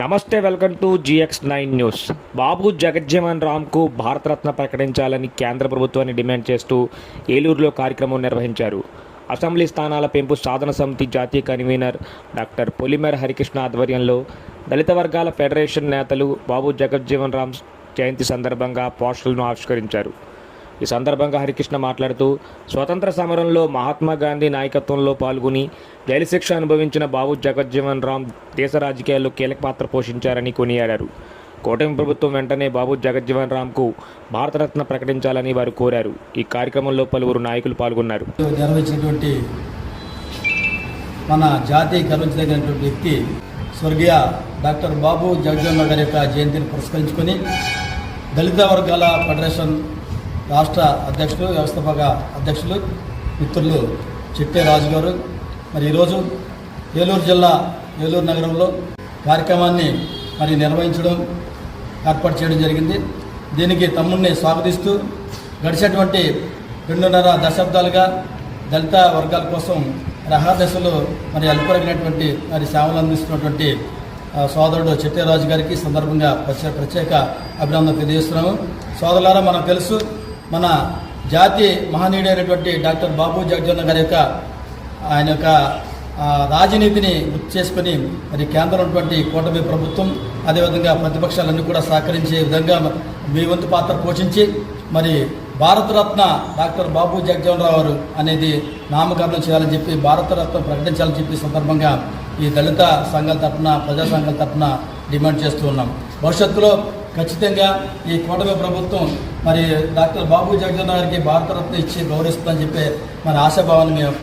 నమస్తే, welcome to GX9 news. బాబు జగజ్జీవన్ రామ్కు భారతరత్న ప్రకటించాలని కేంద్ర ప్రభుత్వాన్ని డిమాండ్ చేస్తూ ఏలూరులో కార్యక్రమం నిర్వహించారు. అసెంబ్లీ స్థానాల పెంపు సాధన సమితి జాతీయ కన్వీనర్ డాక్టర్ పొలిమేర హరికృష్ణ ఆధ్వర్యంలో దళిత వర్గాల ఫెడరేషన్ నేతలు బాబు జగజ్జీవన్ రామ్ జయంతి సందర్భంగా పోస్టర్లను ఆవిష్కరించారు. ఈ సందర్భంగా హరికృష్ణ మాట్లాడుతూ, స్వతంత్ర సమరంలో మహాత్మా గాంధీ నాయకత్వంలో పాల్గొని జైలు శిక్ష అనుభవించిన బాబు జగజ్జీవన్ రామ్ దేశ రాజకీయాల్లో కీలక పాత్ర పోషించారని కొనియాడారు. కూటమి ప్రభుత్వం వెంటనే బాబు జగజ్జీవన్ రామ్కు భారతరత్న ప్రకటించాలని వారు కోరారు. ఈ కార్యక్రమంలో పలువురు నాయకులు పాల్గొన్నారు. నిర్వహించినటువంటి మన జాతీయ గర్వించదగినటువంటి వ్యక్తి స్వర్గీయ డాక్టర్ బాబు జగజ్జీవన్ రామ్ గారి యొక్క జయంతిని పురస్కరించుకొని దళిత వర్గాల ఫెడరేషన్ రాష్ట్ర అధ్యక్షులు, వ్యవస్థాపక అధ్యక్షులు మిత్రులు చిట్టే రాజు గారు మరి ఈరోజు ఏలూరు జిల్లా ఏలూరు నగరంలో కార్యక్రమాన్ని నిర్వహించడం ఏర్పాటు చేయడం జరిగింది. దీనికి తమ్ముడిని స్వాగతిస్తూ గడిచేటువంటి 2.5 దశాబ్దాలుగా దళిత వర్గాల కోసం అహర్నిశలు అల్పరగినటువంటి సేవలు అందిస్తున్నటువంటి సోదరుడు చిట్టేరాజు గారికి సందర్భంగా ప్రత్యేక అభినందన తెలియజేస్తున్నాము. సోదరులారా, మనకు తెలుసు, మన జాతి మహనీయుడైనటువంటి డాక్టర్ బాబు జగజ్జీవన్ గారి యొక్క ఆయన యొక్క రాజనీతిని గుర్తు చేసుకుని కేంద్రం ఉన్నటువంటి కూటమి ప్రభుత్వం, అదేవిధంగా ప్రతిపక్షాలన్నీ కూడా సహకరించే విధంగా మీ వంతు పాత్ర పోషించి భారతరత్న డాక్టర్ బాబు జగజ్జీవన్ రామ్ గారు అనేది నామకరణం చేయాలని చెప్పి, భారతరత్న ప్రకటించాలని చెప్పి సందర్భంగా ఈ దళిత సంఘాల తరఫున, ప్రజా సంఘాల తరఫున డిమాండ్ చేస్తూ ఉన్నాం. భవిష్యత్తులో ఖచ్చితంగా ఈ కూటమి ప్రభుత్వం డాక్టర్ బాబు జగజ్జీవన్ రామ్ గారికి భారతరత్న ఇచ్చి గౌరవిస్తుందని చెప్పి ఆశాభావాన్ని మేము